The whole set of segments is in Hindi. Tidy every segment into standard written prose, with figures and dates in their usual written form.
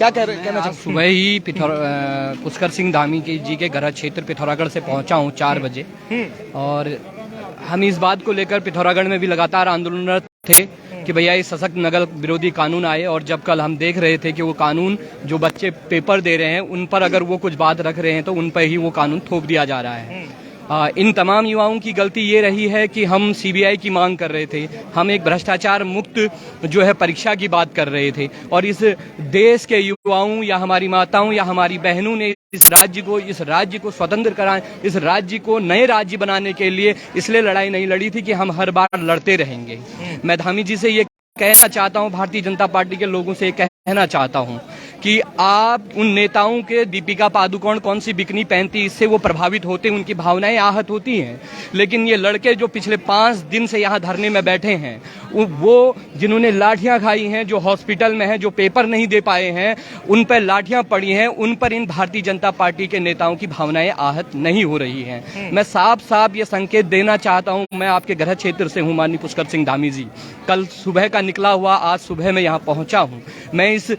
क्या कहना आज सुबह ही पुष्कर सिंह धामी जी के गृह क्षेत्र पिथौरागढ़ से पहुंचा हूं 4 बजे। और हम इस बात को लेकर पिथौरागढ़ में भी लगातार आंदोलनरत थे कि भैया ये सशक्त नकल विरोधी कानून आए। और जब कल हम देख रहे थे कि वो कानून जो बच्चे पेपर दे रहे हैं उन पर अगर वो कुछ बात रख रहे हैं तो उन पर ही वो कानून थोप दिया जा रहा है। इन तमाम युवाओं की गलती ये रही है कि हम सीबीआई की मांग कर रहे थे, हम एक भ्रष्टाचार मुक्त जो है परीक्षा की बात कर रहे थे। और इस देश के युवाओं या हमारी माताओं या हमारी बहनों ने इस राज्य को स्वतंत्र कराएं, इस राज्य को नए राज्य बनाने के लिए इसलिए लड़ाई नहीं लड़ी थी कि हम हर बार लड़ते रहेंगे। मैं धामी जी से ये कहना चाहता हूं, भारतीय जनता पार्टी के लोगों से कहना चाहता हूं कि आप उन नेताओं के दीपिका पादुकोण कौन सी बिकनी पहनती, इससे वो प्रभावित होते, उनकी भावनाएं आहत होती हैं। लेकिन ये लड़के जो पिछले 5 दिन से यहाँ धरने में बैठे हैं, वो जिन्होंने लाठियां खाई हैं, जो हॉस्पिटल में हैं, जो पेपर नहीं दे पाए हैं, उन पर लाठियां पड़ी हैं, उन पर इन भारतीय जनता पार्टी के नेताओं की भावनाएं आहत नहीं हो रही हैं। मैं साफ साफ ये संकेत देना चाहता हूं। मैं आपके गृह क्षेत्र से हूं माननीय पुष्कर सिंह धामी जी। कल सुबह का निकला हुआ आज सुबह मैं यहाँ पहुंचा हूं। मैं इस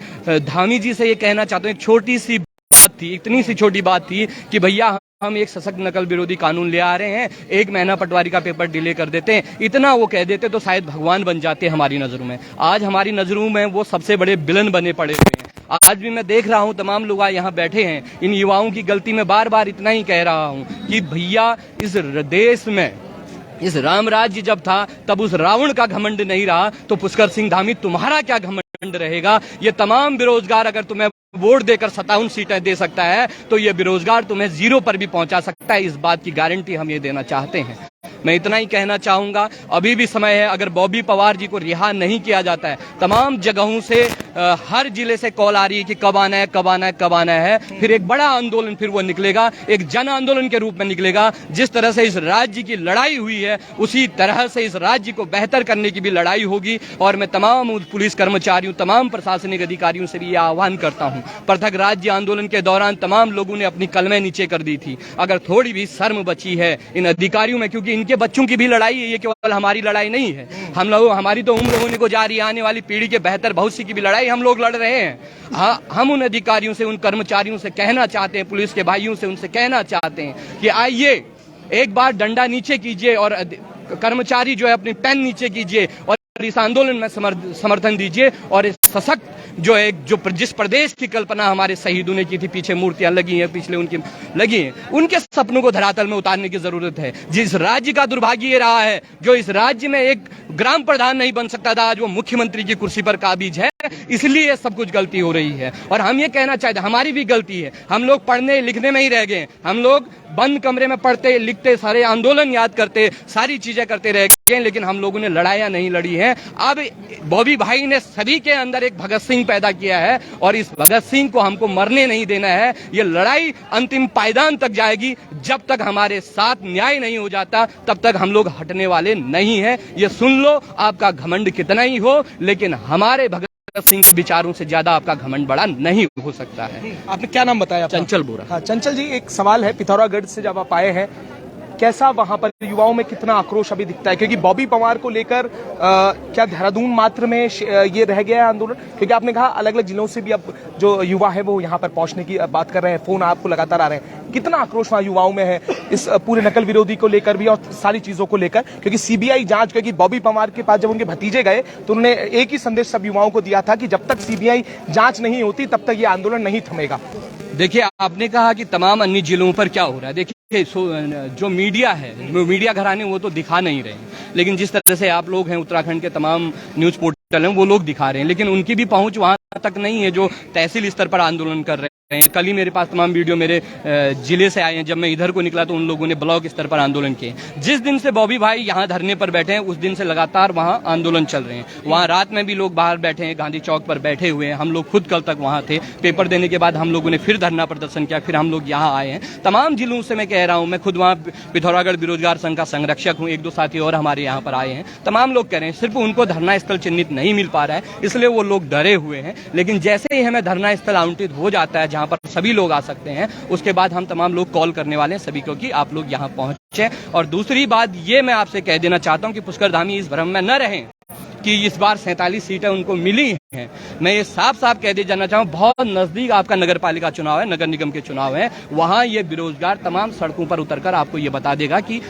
धामी जी से ये कहना चाहता हूँ, एक छोटी सी बात थी, इतनी सी छोटी बात थी कि भैया हम एक सशक्त नकल विरोधी कानून ले आ रहे हैं, 1 महीना पटवारी का पेपर डिले कर देते हैं, इतना वो कह देते तो शायद भगवान बन जाते हमारी नजरों में। आज हमारी नजरों में वो सबसे बड़े विलन बने पड़े हुए हैं। आज भी मैं देख रहा हूं तमाम लोग यहाँ बैठे हैं। इन युवाओं की गलती में बार बार इतना ही कह रहा हूं कि भैया इस देश में इस राम राज्य जब था तब उस रावण का घमंड नहीं रहा, तो पुष्कर सिंह धामी तुम्हारा क्या घमंड रहेगा। ये तमाम बेरोजगार अगर तुम्हें वोट देकर 57 सीटें दे सकता है तो ये बेरोजगार तुम्हें 0 पर भी पहुंचा सकता है। इस बात की गारंटी हम ये देना चाहते हैं। मैं इतना ही कहना चाहूंगा, अभी भी समय है। अगर बॉबी पवार जी को रिहा नहीं किया जाता है, तमाम जगहों से हर जिले से कॉल आ रही है कि कब आना है, कब आना है, कब आना है। फिर एक बड़ा आंदोलन फिर वो निकलेगा, एक जन आंदोलन के रूप में निकलेगा। जिस तरह से इस राज्य की लड़ाई हुई है उसी तरह से इस राज्य को बेहतर करने की भी लड़ाई होगी। और मैं तमाम पुलिस कर्मचारियों, तमाम प्रशासनिक अधिकारियों से भी ये आह्वान करता हूं, पृथक राज्य आंदोलन के दौरान तमाम लोगों ने अपनी कलमें नीचे कर दी थी। अगर थोड़ी भी शर्म बची है इन अधिकारियों में, क्योंकि इनके बच्चों की भी लड़ाई है, ये केवल हमारी लड़ाई नहीं है। हम लोग, हमारी तो उम्र होने को जा रही है, आने वाली पीढ़ी के बेहतर भविष्य की भी लड़ाई हम लोग लड़ रहे हैं। हम उन अधिकारियों से, उन कर्मचारियों से कहना चाहते हैं, पुलिस के भाइयों से उनसे कहना चाहते हैं कि आइए एक बार डंडा नीचे कीजिए और कर्मचारी जो है अपनी पेन नीचे कीजिए और इस आंदोलन में समर्थन दीजिए। और इस सशक्त जो है, जिस प्रदेश की कल्पना हमारे शहीदों ने की थी, पीछे मूर्तियां लगी हैं, पिछले उनकी लगी हैं, उनके सपनों को धरातल में उतारने की जरूरत है। जिस राज्य का दुर्भाग्य ये रहा है, जो इस राज्य में एक ग्राम प्रधान नहीं बन सकता था, आज वो मुख्यमंत्री की कुर्सी पर काबिज है, इसलिए सब कुछ गलती हो रही है। और हम ये कहना चाहते हैं, हमारी भी गलती है, हम लोग पढ़ने लिखने में ही रह गए। हम लोग बंद कमरे में पढ़ते लिखते, सारे आंदोलन याद करते, सारी चीजें करते रह गए, लेकिन हम लोगों ने लड़ाइयां नहीं लड़ी हैं। अब बॉबी भाई ने सभी के अंदर एक भगत सिंह पैदा किया है और इस भगत सिंह को हमको मरने नहीं देना है। ये लड़ाई अंतिम पायदान तक जाएगी। जब तक हमारे साथ न्याय नहीं हो जाता तब तक हम लोग हटने वाले नहीं हैं। ये सुन लो, आपका घमंड कितना ही हो, लेकिन हमारे भगत सिंह के विचारों से ज्यादा आपका घमंड बड़ा नहीं हो सकता है। आपने क्या नाम बताया? चंचल बोरा। हाँ चंचल जी, एक सवाल है, पिथौरागढ़ से जब आप आए हैं, कैसा वहां पर युवाओं में कितना आक्रोश अभी दिखता है? क्योंकि बॉबी पवार को लेकर क्या देहरादून मात्र में ये रह गया है आंदोलन? क्योंकि आपने कहा अलग अलग जिलों से भी अब जो युवा है वो यहाँ पर पहुंचने की बात कर रहे हैं, फोन आपको लगातार आ रहे हैं। कितना आक्रोश वहां युवाओं में है इस पूरे नकल विरोधी को लेकर भी और सारी चीजों को लेकर? क्योंकि सीबीआई जांच, क्योंकि बॉबी पवार के पास जब उनके भतीजे गए तो उन्होंने एक ही संदेश सब युवाओं को दिया था कि जब तक सीबीआई जांच नहीं होती तब तक ये आंदोलन नहीं थमेगा। देखिए, आपने कहा कि तमाम अन्य जिलों पर क्या हो रहा है। देखिए, जो मीडिया है, मीडिया घराने वो तो दिखा नहीं रहे हैं, लेकिन जिस तरह से आप लोग हैं, उत्तराखंड के तमाम न्यूज पोर्टल हैं, वो लोग दिखा रहे हैं, लेकिन उनकी भी पहुंच वहां तक नहीं है जो तहसील स्तर पर आंदोलन कर रहे हैं। कल ही मेरे पास तमाम वीडियो मेरे जिले से आए हैं। जब मैं इधर को निकला तो उन लोगों ने ब्लॉक स्तर पर आंदोलन किए। जिस दिन से बॉबी भाई यहाँ धरने पर बैठे हैं उस दिन से लगातार वहाँ आंदोलन चल रहे हैं। वहाँ रात में भी लोग बाहर बैठे हैं, गांधी चौक पर बैठे हुए हैं। हम लोग खुद कल तक वहाँ थे। पेपर देने के बाद हम लोगों ने फिर धरना प्रदर्शन किया, फिर हम लोग यहाँ आए हैं। तमाम जिलों से मैं कह रहा हूँ, मैं खुद वहाँ पिथौरागढ़ बेरोजगार संघ का संरक्षक हूँ, 1-2 साथी और हमारे यहाँ पर आए हैं। तमाम लोग कह रहे हैं, सिर्फ उनको धरना स्थल चिन्हित नहीं मिल पा रहा है, इसलिए वो लोग डरे हुए हैं। लेकिन जैसे ही हमें धरना स्थल आवंटित हो जाता है जहाँ पर सभी लोग सकते हैं, उसके बाद हम तमाम लोग कॉल करने वाले हैं सभी को कि आप लोग यहां पहुंचे। और दूसरी बात ये मैं आपसे कह देना चाहता हूं कि पुष्कर धामी इस भ्रम में न रहें। कि इस बार 47 सीटें उनको मिली हैं। मैं ये साफ साफ कह दे जाना चाहूँ, बहुत नजदीक आपका नगर पालिका चुनाव है, नगर निगम के चुनाव है, वहां ये बेरोजगार तमाम सड़कों पर उतरकर आपको ये बता देगा कि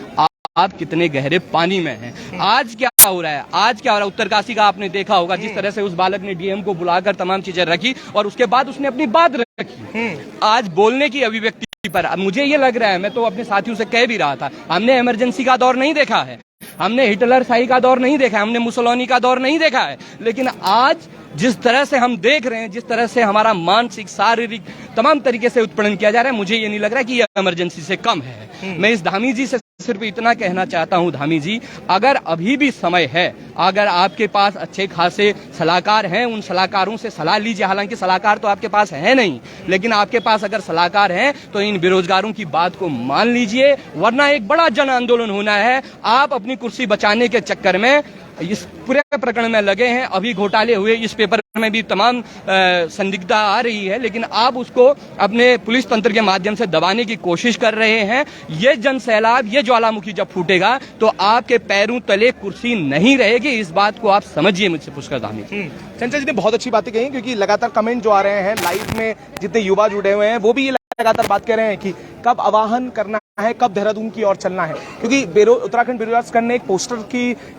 आप कितने गहरे पानी में हैं। आज क्या हो रहा है, आज क्या हो रहा है, उत्तरकाशी का आपने देखा होगा, जिस तरह से उस बालक ने डीएम को बुलाकर तमाम चीजें रखी और उसके बाद उसने अपनी बात रखी आज बोलने की अभिव्यक्ति पर। अब मुझे ये लग रहा है, मैं तो अपने साथियों से कह भी रहा था, हमने इमरजेंसी का दौर नहीं देखा है, हमने हिटलर शाही का दौर नहीं देखा है, हमने मुसोलिनी का दौर नहीं देखा है, लेकिन आज जिस तरह से हम देख रहे हैं, जिस तरह से हमारा मानसिक शारीरिक तमाम तरीके से उत्पीड़न किया जा रहा है, मुझे ये नहीं लग रहा कि ये इमरजेंसी से कम है। मैं इस धामी जी से सिर्फ इतना कहना चाहता हूं, धामी जी, अगर अभी भी समय है, अगर आपके पास अच्छे खासे सलाहकार हैं, उन सलाहकारों से सलाह लीजिए। हालांकि सलाहकार तो आपके पास है नहीं, लेकिन आपके पास अगर सलाहकार हैं तो इन बेरोजगारों की बात को मान लीजिए, वरना एक बड़ा जन आंदोलन होना है। आप अपनी कुर्सी बचाने के चक्कर में इस पूरे प्रकरण में लगे हैं। अभी घोटाले हुए, इस पेपर में भी तमाम संदिग्धता आ रही है, लेकिन आप उसको अपने पुलिस तंत्र के माध्यम से दबाने की कोशिश कर रहे हैं। ये जन सैलाब, ये ज्वालामुखी जब फूटेगा तो आपके पैरों तले कुर्सी नहीं रहेगी। इस बात को आप समझिए मुझसे पुष्कर धामी। चंचल जी ने बहुत अच्छी बातें कही, क्योंकि लगातार कमेंट जो आ रहे हैं, लाइव में जितने युवा जुड़े हुए हैं वो भी लगातार बात कर रहे हैं कि कब आवाहन करना है, कब देहरादून की ओर चलना है, क्योंकि उत्तराखंड बेरोजगार संघ ने एक पोस्टर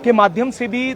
के माध्यम से भी